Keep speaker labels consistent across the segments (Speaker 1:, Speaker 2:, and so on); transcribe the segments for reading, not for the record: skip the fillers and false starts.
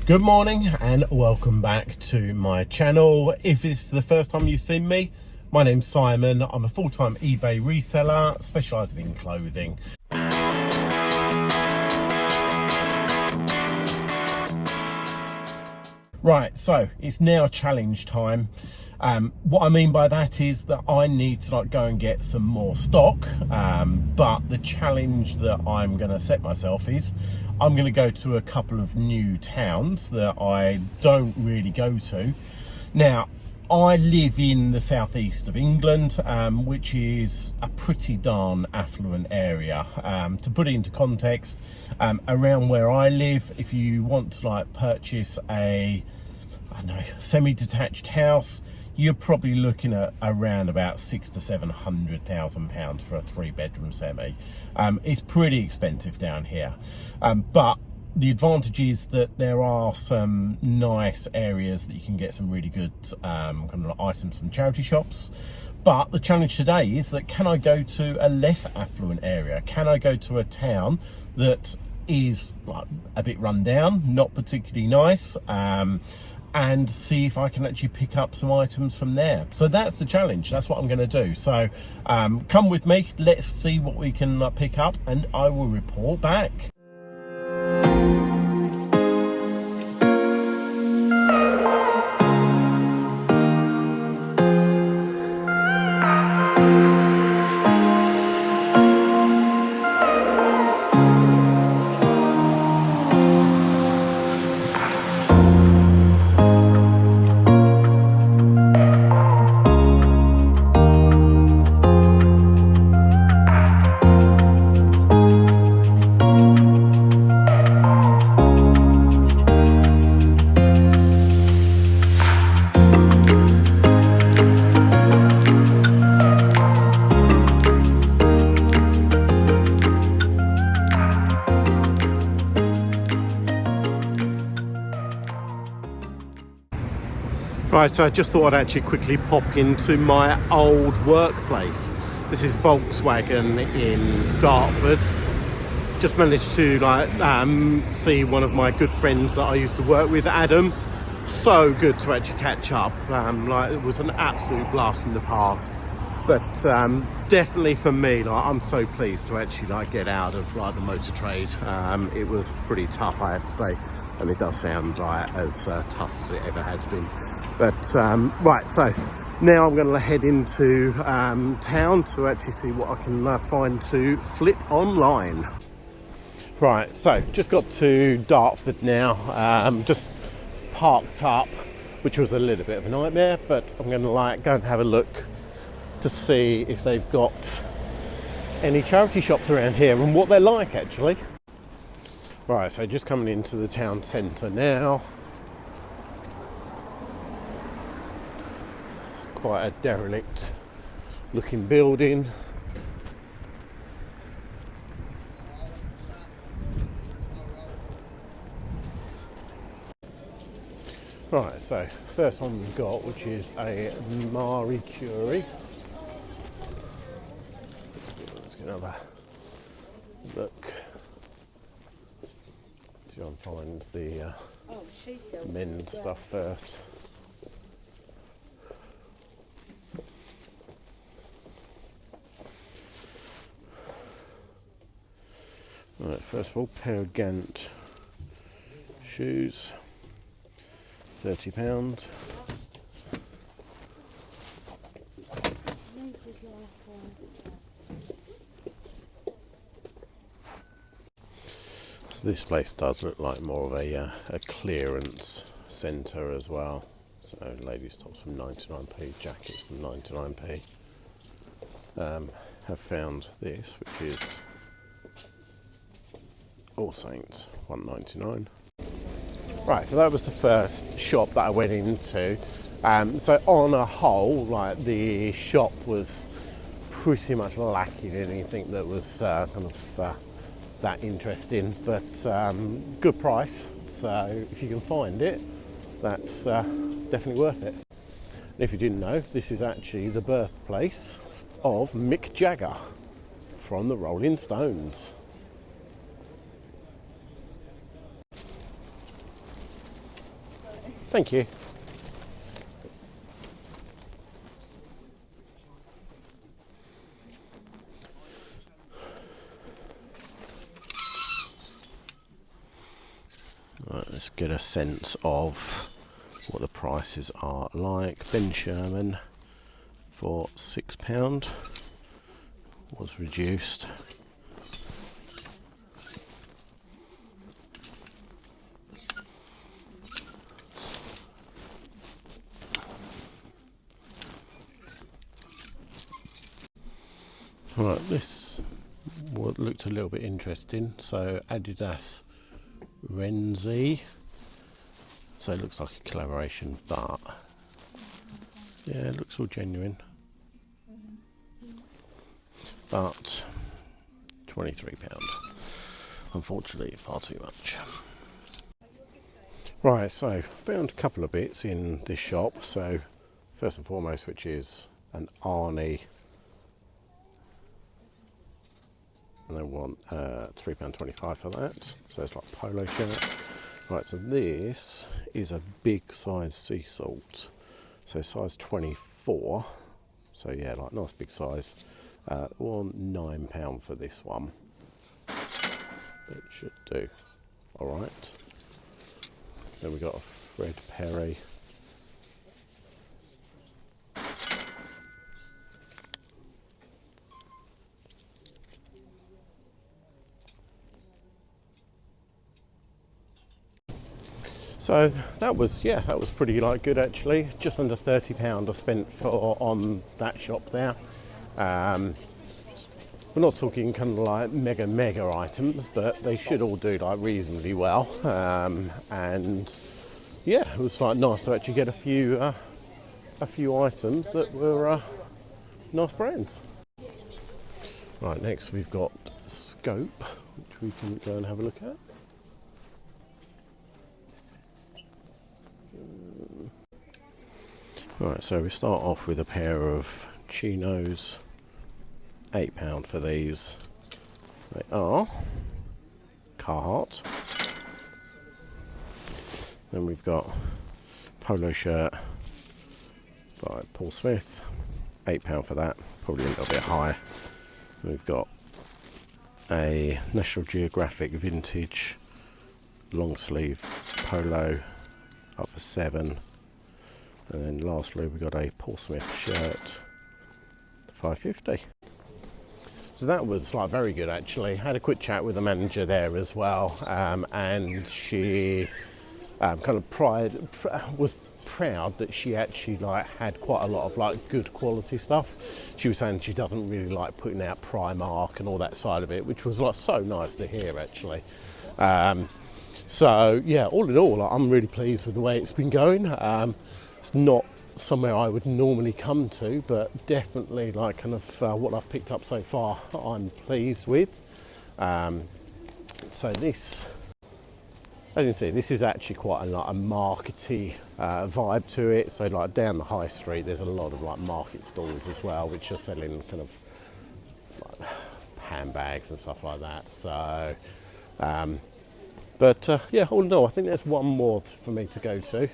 Speaker 1: Good morning and welcome back to my channel. If it's the first time you've seen me, my name's Simon. I'm a full-time eBay reseller specialising in clothing. Right, so it's now challenge time. What I mean by that is that I need to go and get some more stock, but the challenge that I'm going to set myself is I'm going to go to a couple of new towns that I don't really go to. Now, I live in the southeast of England, which is a pretty darn affluent area. To put it into context, around where I live, if you want to purchase a semi-detached house, you're probably looking at around about £600,000 to £700,000 for a 3-bedroom semi. It's pretty expensive down here, but the advantage is that there are some nice areas that you can get some really good items from charity shops. But the challenge today is that, can I go to a less affluent area? Can I go to a town that is a bit run down, not particularly nice, and see if I can actually pick up some items from there? So that's the challenge. That's what I'm going to do. So come with me, let's see what we can pick up, and I will report back. Right, so I just thought I'd actually quickly pop into my old workplace. This is Volkswagen in Dartford. Just managed to see one of my good friends that I used to work with, Adam. So good to actually catch up. It was an absolute blast from the past. But definitely for me, I'm so pleased to actually get out of the motor trade. It was pretty tough, I have to say, and it does sound as tough as it ever has been. But right, so now I'm going to head into town to actually see what I can find to flip online. Right, so just got to Dartford now. Just parked up, which was a little bit of a nightmare, but I'm going to go and have a look to see if they've got any charity shops around here and what they're like actually. Right, so just coming into the town centre now. Quite a derelict looking building. Right, so first one we've got, which is a Marie Curie. Let's get another look. Try and find the men's stuff first. Right, first of all, pair of Gant shoes, £30. So this place does look like more of a clearance centre as well. So ladies' tops from 99p, jackets from 99p. Have found this, which is All Saints, £1.99. Right, so that was the first shop that I went into. So on a whole, the shop was pretty much lacking anything that was that interesting, but good price. So if you can find it, that's definitely worth it. If you didn't know, this is actually the birthplace of Mick Jagger from the Rolling Stones. Thank you. Right, let's get a sense of what the prices are like. Ben Sherman for £6 was reduced. Right, this looked a little bit interesting. So Adidas Renzi. So it looks like a collaboration, but yeah, it looks all genuine. But £23. Unfortunately, far too much. Right, so found a couple of bits in this shop. So first and foremost, which is an Arnie, and they want £3.25 for that. So it's like a polo shirt. Right, so this is a big size sea salt. So size 24. So yeah, like nice big size. £9 for this one. It should do. Alright. Then we got a Fred Perry. So that was pretty like good actually. Just under £30 I spent on that shop there. We're not talking kind of like mega items, but they should all do like reasonably well. And yeah, it was like nice to actually get a few items that were nice brands. Right, next we've got Scope, which we can go and have a look at. Right, so we start off with a pair of chinos, £8 for these. They are Carhartt. Then we've got polo shirt by Paul Smith, £8 for that, probably a little bit high. We've got a National Geographic vintage long sleeve polo, up for £7. And then lastly we got a Paul Smith shirt, £5.50. So that was like very good actually. Had a quick chat with the manager there as well, and she kind of was proud that she actually like had quite a lot of like good quality stuff. She was saying she doesn't really like putting out Primark and all that side of it, which was like so nice to hear actually. So yeah, all in all, like, I'm really pleased with the way it's been going. It's not somewhere I would normally come to, but definitely like kind of what I've picked up so far I'm pleased with. So this, as you can see, this is actually quite a markety vibe to it. So like down the high street there's a lot of like market stalls as well, which are selling kind of like handbags and stuff like that. So yeah, all in all I think there's one more for me to go to.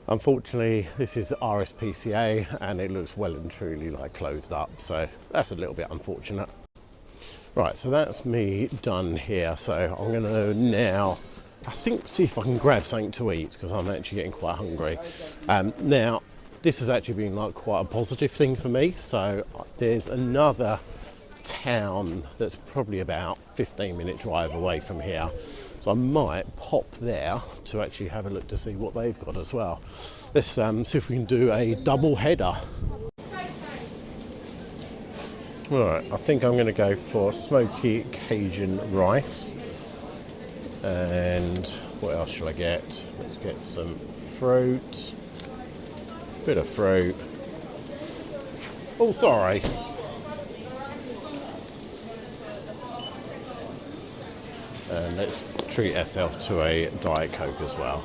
Speaker 1: Unfortunately, this is RSPCA and it looks well and truly like closed up, so that's a little bit unfortunate. Right, so that's me done here. So I'm gonna now, I think, see if I can grab something to eat because I'm actually getting quite hungry. Now, this has actually been like quite a positive thing for me. So there's another town that's probably about 15-minute drive away from here. So I might pop there to actually have a look to see what they've got as well. Let's see if we can do a double header. Right, I think I'm going to go for smoky Cajun rice. And what else shall I get? Let's get some fruit. Bit of fruit. Oh, sorry. And let's treat ourselves to a Diet Coke as well.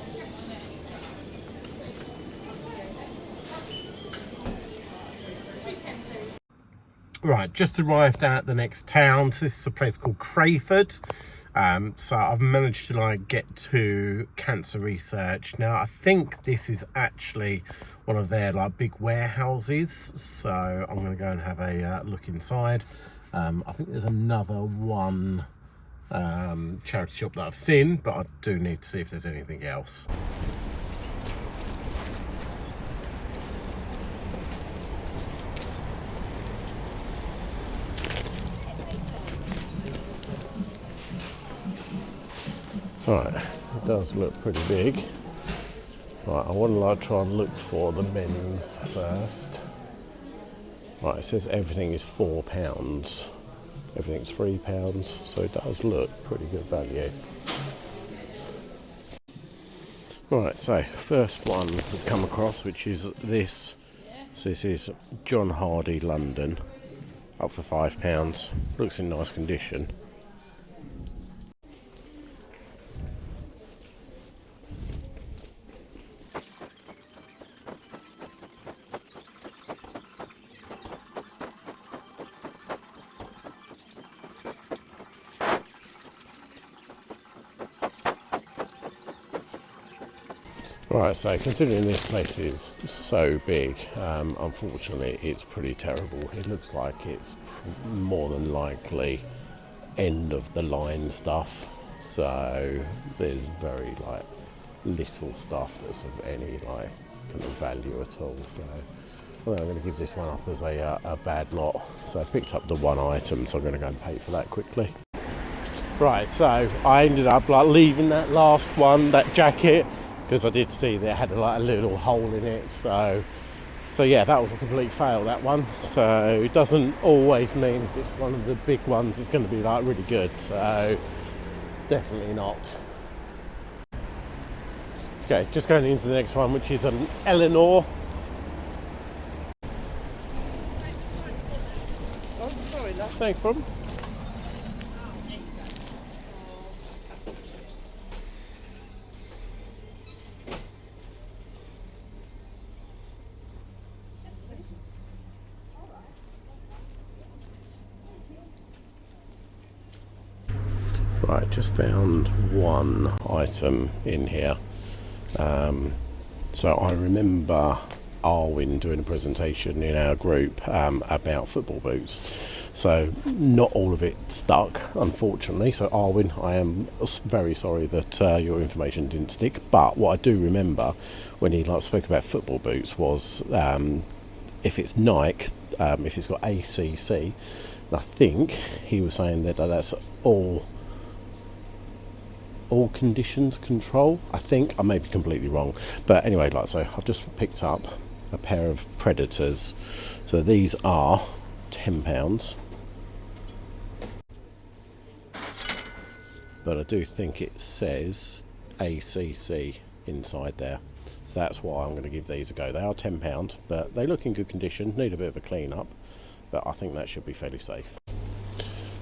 Speaker 1: Right, just arrived at the next town. So this is a place called Crayford. So I've managed to like get to cancer research. Now I think this is actually one of their like big warehouses, so I'm going to go and have a look inside. I think there's another one charity shop that I've seen, but I do need to see if there's anything else. Right, it does look pretty big. Right, I want to like try and look for the men's first. Right, it says everything is £4. Everything's £3, so it does look pretty good value. Right, so first one we've come across, which is this. So this is John Hardy London, up for £5. Looks in nice condition. Right, so considering this place is so big, unfortunately it's pretty terrible. It looks like it's more than likely end of the line stuff, so there's very like little stuff that's of any like kind of value at all. So well, I'm going to give this one up as a bad lot. So I picked up the one item, so I'm going to go and pay for that quickly. Right, so I ended up like leaving that last one, that jacket, because I did see there had like a little hole in it, so yeah, that was a complete fail, that one. So it doesn't always mean if it's one of the big ones it's going to be like really good, so definitely not. Okay, just going into the next one, which is an Eleanor. Oh, sorry, no problem. Right, just found one item in here. So I remember Arwin doing a presentation in our group about football boots. So not all of it stuck, unfortunately. So Arwin, I am very sorry that your information didn't stick. But what I do remember when he like spoke about football boots was if it's Nike, if it's got ACC, and I think he was saying that that's all conditions control. I think I may be completely wrong, but anyway, like so I've just picked up a pair of Predators. So these are £10, but I do think it says ACC inside there, so that's why I'm going to give these a go. They are £10, but they look in good condition, need a bit of a clean up, but I think that should be fairly safe.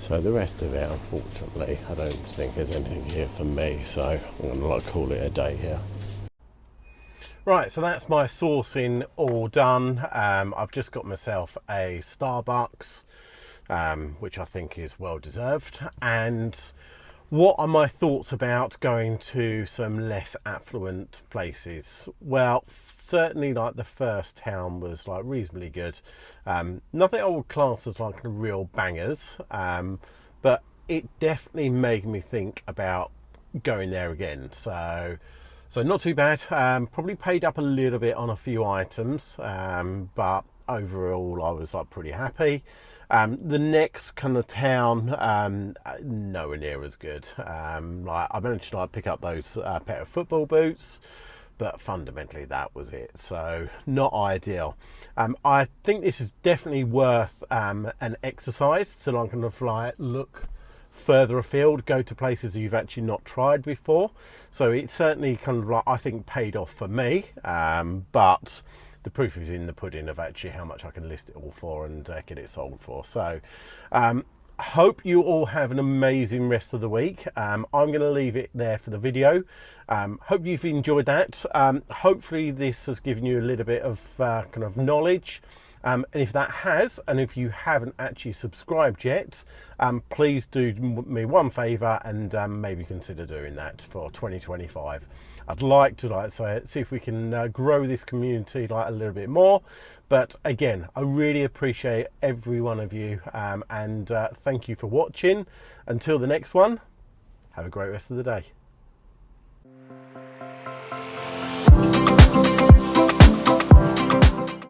Speaker 1: So the rest of it, unfortunately, I don't think there's anything here for me, so I'm going to like call it a day here. Right, so that's my sourcing all done. I've just got myself a Starbucks, which I think is well deserved. And what are my thoughts about going to some less affluent places? Well, certainly like the first town was like reasonably good. Nothing I would class as like real bangers, but it definitely made me think about going there again. So not too bad. Probably paid up a little bit on a few items, but overall I was like pretty happy. The next kind of town, nowhere near as good. Like I managed to like pick up those pair of football boots, but fundamentally that was it, so not ideal. I think this is definitely worth an exercise to like kind of like look further afield, go to places you've actually not tried before. So it certainly kind of like I think paid off for me, but the proof is in the pudding of actually how much I can list it all for and get it sold for. So hope you all have an amazing rest of the week. I'm going to leave it there for the video. Hope you've enjoyed that. Hopefully this has given you a little bit of kind of knowledge And if that has, and if you haven't actually subscribed yet, please do me one favour and maybe consider doing that for 2025. I'd like to see if we can grow this community a little bit more. But again, I really appreciate every one of you, and thank you for watching. Until the next one, have a great rest of the day.